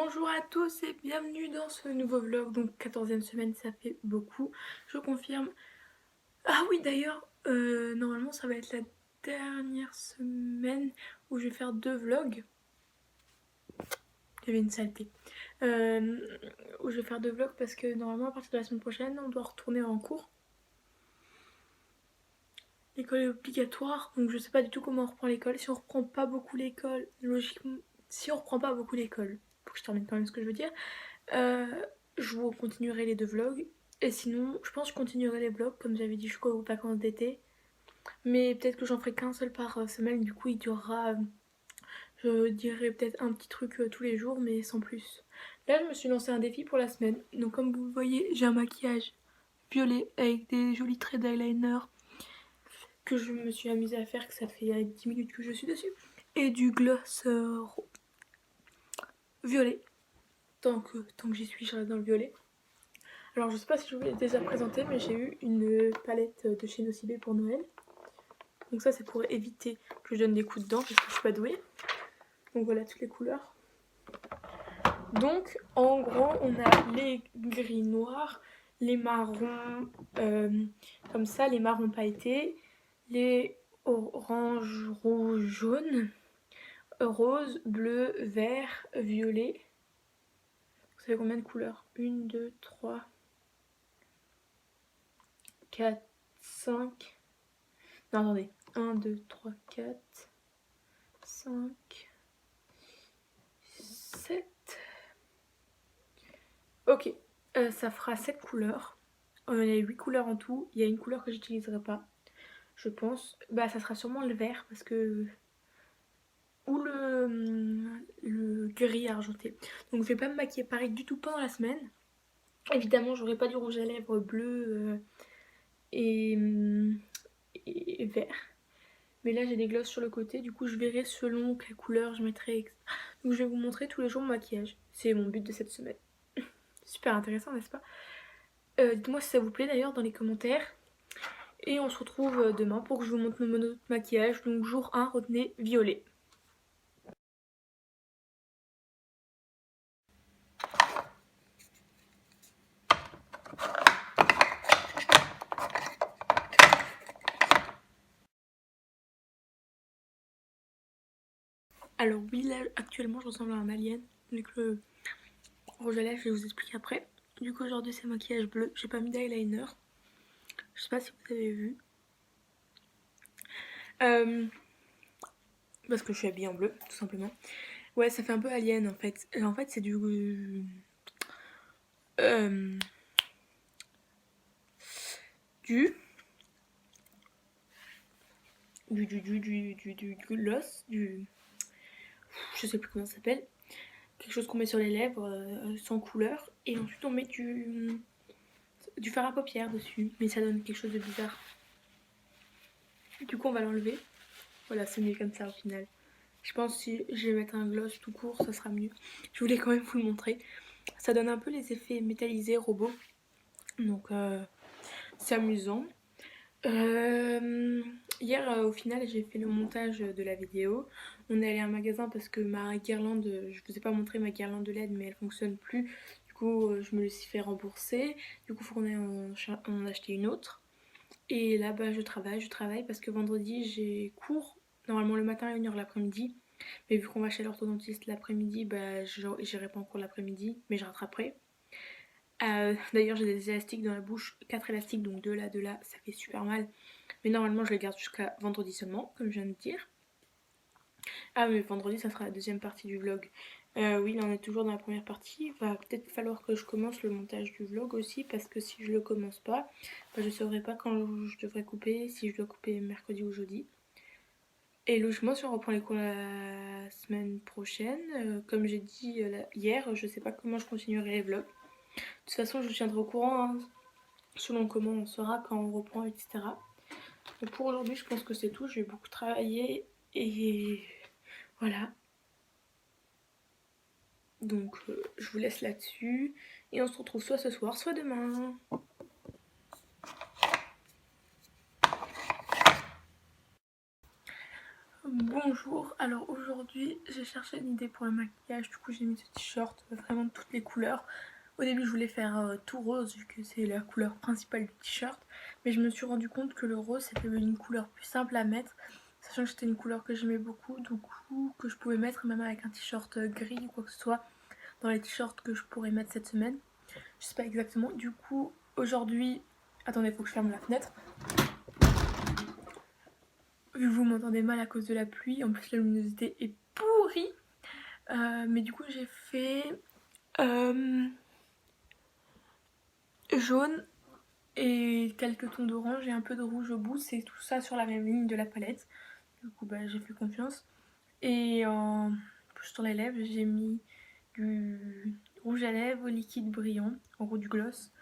Bonjour à tous et bienvenue dans ce nouveau vlog, donc 14e semaine, ça fait beaucoup, je confirme. Ah oui d'ailleurs, normalement ça va être la dernière semaine où je vais faire 2 vlogs. Il y avait une saleté. Où je vais faire 2 vlogs parce que normalement à partir de la semaine prochaine on doit retourner en cours. L'école est obligatoire, donc je sais pas du tout comment on reprend l'école. Si on reprend pas beaucoup l'école, logiquement, si on reprend pas beaucoup l'école, faut que je termine quand même ce que je veux dire. Euh, je vous continuerai les 2 vlogs. Et sinon, je pense que je continuerai les vlogs, comme j'avais dit, jusqu'aux vacances d'été. Mais peut-être que j'en ferai qu'un seul par semaine, du coup il durera, je dirais peut-être un petit truc tous les jours, mais sans plus. Là, je me suis lancé un défi pour la semaine. Donc comme vous voyez, j'ai un maquillage violet avec des jolis traits d'eyeliner que je me suis amusée à faire, que ça fait 10 minutes que je suis dessus. Et du gloss violet. Tant que j'y suis, je reste dans le violet. Alors je sais pas si je vous l'ai déjà présenté, mais j'ai eu une palette de chez Nocibé pour Noël. Donc ça c'est pour éviter que je donne des coups de dents parce que je suis pas douée. Donc voilà toutes les couleurs. Donc en gros on a les gris noirs, les marrons comme ça, les marrons pailletés, les orange, rouge, jaune, rose, bleu, vert, violet. Vous savez combien de couleurs? 1, 2, 3, 4, 5. Non, attendez. 1, 2, 3, 4, 5, 7. Ok, ça fera 7 couleurs. Il y a 8 couleurs en tout. Il y a une couleur que j'utiliserai pas, je pense. Bah, ça sera sûrement le vert parce que. Ou le gris argenté. Donc, je vais pas me maquiller pareil du tout pendant la semaine. Évidemment, j'aurai pas du rouge à lèvres bleu et, et vert. Mais là j'ai des glosses sur le côté, du coup je verrai selon quelle couleur je mettrai. Donc je vais vous montrer tous les jours mon maquillage. C'est mon but de cette semaine. Super intéressant, n'est-ce pas? Dites-moi si ça vous plaît d'ailleurs dans les commentaires. Et on se retrouve demain pour que je vous montre mon maquillage. Donc jour 1, retenez violet. Alors oui, là actuellement je ressemble à un alien. Avec le rouge à lèvres, je vais vous expliquer après. Du coup aujourd'hui c'est maquillage bleu. J'ai pas mis d'eyeliner. Je sais pas si vous avez vu. Parce que je suis habillée en bleu, tout simplement. Ouais, ça fait un peu alien en fait. En fait, c'est du. Euh, du. Du gloss, je sais plus comment ça s'appelle. Quelque chose qu'on met sur les lèvres sans couleur. Et ensuite, on met du fard à paupières dessus. Mais ça donne quelque chose de bizarre. Du coup, on va l'enlever. Voilà, c'est mieux comme ça au final. Je pense que si je vais mettre un gloss tout court, ça sera mieux. Je voulais quand même vous le montrer. Ça donne un peu les effets métallisés, robots. Donc, c'est amusant. Hier, au final, j'ai fait le montage de la vidéo. On est allé à un magasin parce que ma guirlande, je vous ai pas montré ma guirlande de LED, mais elle fonctionne plus. Du coup, je me le suis fait rembourser. Du coup, il faut qu'on aille en acheter une autre. Et là, bah, je travaille parce que vendredi, j'ai cours. Normalement, le matin et 1h l'après-midi. Mais vu qu'on va chez l'orthodontiste l'après-midi, bah, j'irai pas en cours l'après-midi, mais je rattraperai. D'ailleurs, j'ai des élastiques dans la bouche, 4 élastiques, donc 2 là, ça fait super mal. Mais normalement, je les garde jusqu'à vendredi seulement, comme je viens de dire. Ah, mais vendredi, ça sera la deuxième partie du vlog. Oui, là, on est toujours dans la première partie. Il va peut-être falloir que je commence le montage du vlog aussi, parce que si je le commence pas, bah, je ne saurai pas quand je devrais couper, si je dois couper mercredi ou jeudi. Et logiquement, si on reprend les cours la semaine prochaine, comme j'ai dit hier, je sais pas comment je continuerai les vlogs. De toute façon, je vous tiendrai au courant, hein, selon comment on sera, quand on reprend, etc. Donc pour aujourd'hui, je pense que c'est tout. J'ai beaucoup travaillé et voilà. Donc je vous laisse là-dessus. Et on se retrouve soit ce soir, soit demain. Bonjour, alors aujourd'hui j'ai cherché une idée pour le maquillage, du coup j'ai mis ce t-shirt, vraiment de toutes les couleurs. Au début je voulais faire tout rose vu que c'est la couleur principale du t-shirt, mais je me suis rendu compte que le rose c'était une couleur plus simple à mettre, sachant que c'était une couleur que j'aimais beaucoup, du coup que je pouvais mettre même avec un t-shirt gris ou quoi que ce soit dans les t-shirts que je pourrais mettre cette semaine. Je sais pas exactement, du coup aujourd'hui... Attendez, faut que je ferme la fenêtre. Vu que vous m'entendez mal à cause de la pluie, en plus la luminosité est pourrie. Mais du coup j'ai fait jaune et quelques tons d'orange et un peu de rouge au bout. C'est tout ça sur la même ligne de la palette. Du coup bah, j'ai fait confiance. Et en plus sur les lèvres j'ai mis du rouge à lèvres liquide brillant, en gros du gloss.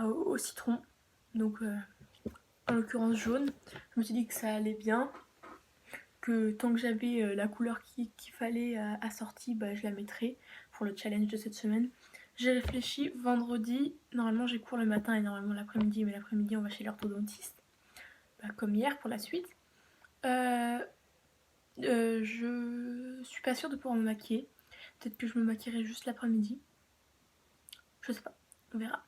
Au citron. Donc en l'occurrence jaune. Je me suis dit que ça allait bien. Que tant que j'avais la couleur qu'il fallait assortie, bah, je la mettrais pour le challenge de cette semaine. J'ai réfléchi, vendredi, normalement j'ai cours le matin et normalement l'après-midi, mais l'après-midi on va chez l'orthodontiste, bah, comme hier pour la suite. Je suis pas sûre de pouvoir me maquiller, peut-être que je me maquillerai juste l'après-midi, je sais pas, on verra.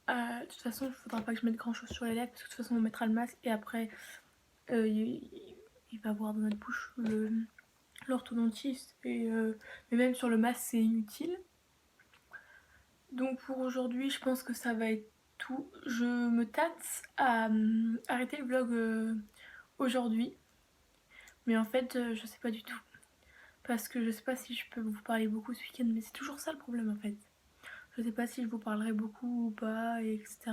De toute façon il faudra pas que je mette grand chose sur les lèvres parce que de toute façon on mettra le masque et après il va avoir dans notre bouche l'orthodontiste mais même sur le masque c'est inutile. Donc pour aujourd'hui je pense que ça va être tout. Je me tâte à arrêter le vlog aujourd'hui, mais en fait je sais pas du tout parce que je sais pas si je peux vous parler beaucoup ce week-end, mais c'est toujours ça le problème en fait. Je sais pas si je vous parlerai beaucoup ou pas, etc.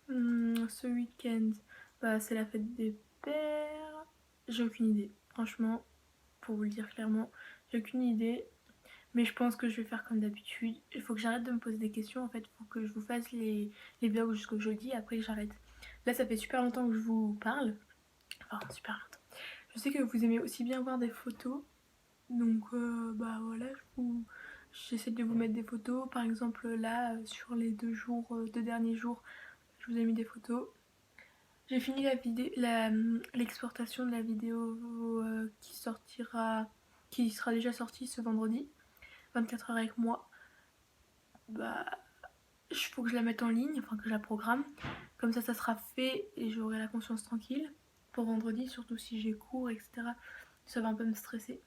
Ce week-end bah, c'est la fête des pères. J'ai aucune idée, franchement, pour vous le dire clairement, j'ai aucune idée. Mais je pense que je vais faire comme d'habitude. Il faut que j'arrête de me poser des questions. En fait, il faut que je vous fasse les vlogs jusqu'au jeudi. Après, j'arrête. Là, ça fait super longtemps que je vous parle. Enfin, super longtemps. Je sais que vous aimez aussi bien voir des photos. Donc, bah voilà, j'essaie de vous mettre des photos. Par exemple, là, sur les deux derniers jours, je vous ai mis des photos. J'ai fini l'exportation de la vidéo qui sera déjà sortie ce vendredi. 24 heures avec moi. Bah, il faut que je la mette en ligne, enfin que je la programme. Comme ça sera fait et j'aurai la conscience tranquille pour vendredi, surtout si j'ai cours, etc. Ça va un peu me stresser.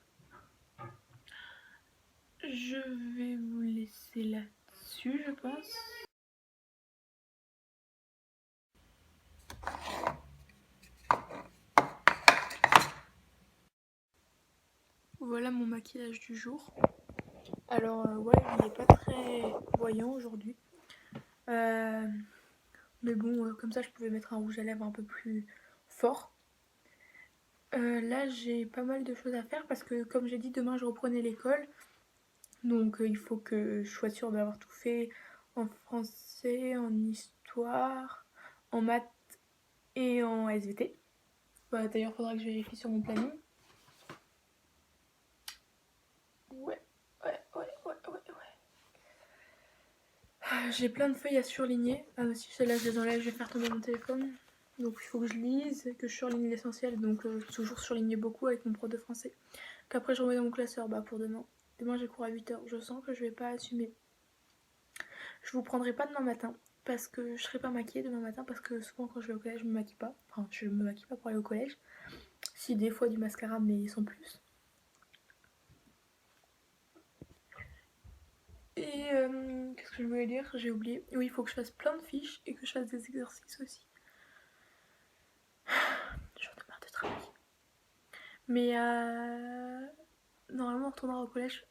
Je vais vous laisser là-dessus, je pense. Voilà mon maquillage du jour. Alors ouais, il n'est pas très voyant aujourd'hui. Mais bon, comme ça je pouvais mettre un rouge à lèvres un peu plus fort. Là j'ai pas mal de choses à faire parce que comme j'ai dit, demain je reprenais l'école. Donc il faut que je sois sûre d'avoir tout fait en français, en histoire, en maths et en SVT. Bah, d'ailleurs il faudra que je vérifie sur mon planning. Ouais. J'ai plein de feuilles à surligner. Ah si celle-là je les enlève, je vais faire tomber mon téléphone. Donc il faut que je lise, que je surligne l'essentiel. Donc toujours surligner beaucoup avec mon prof de français. Qu'après je remets dans mon classeur pour demain. Demain j'ai cours à 8 h. Je sens que je vais pas assumer. Je vous prendrai pas demain matin parce que je serai pas maquillée demain matin parce que souvent quand je vais au collège je me maquille pas. Enfin je me maquille pas pour aller au collège. Si des fois du mascara mais sans plus. Et qu'est-ce que je voulais dire? J'ai oublié. Oui, il faut que je fasse plein de fiches et que je fasse des exercices aussi. J'en ai marre de travailler. Mais normalement on retournera au collège.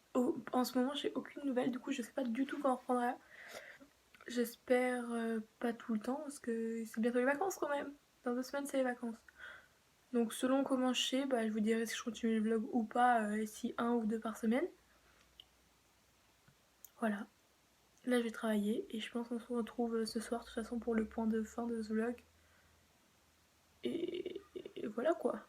En ce moment j'ai aucune nouvelle, du coup je sais pas du tout quand on reprendra. J'espère pas tout le temps parce que c'est bientôt les vacances quand même. Dans 2 semaines c'est les vacances. Donc selon comment je sais, je vous dirai si je continue le vlog ou pas, et si 1 ou 2 par semaine. Voilà. Là je vais travailler et je pense qu'on se retrouve ce soir de toute façon pour le point de fin de ce vlog. Et voilà quoi.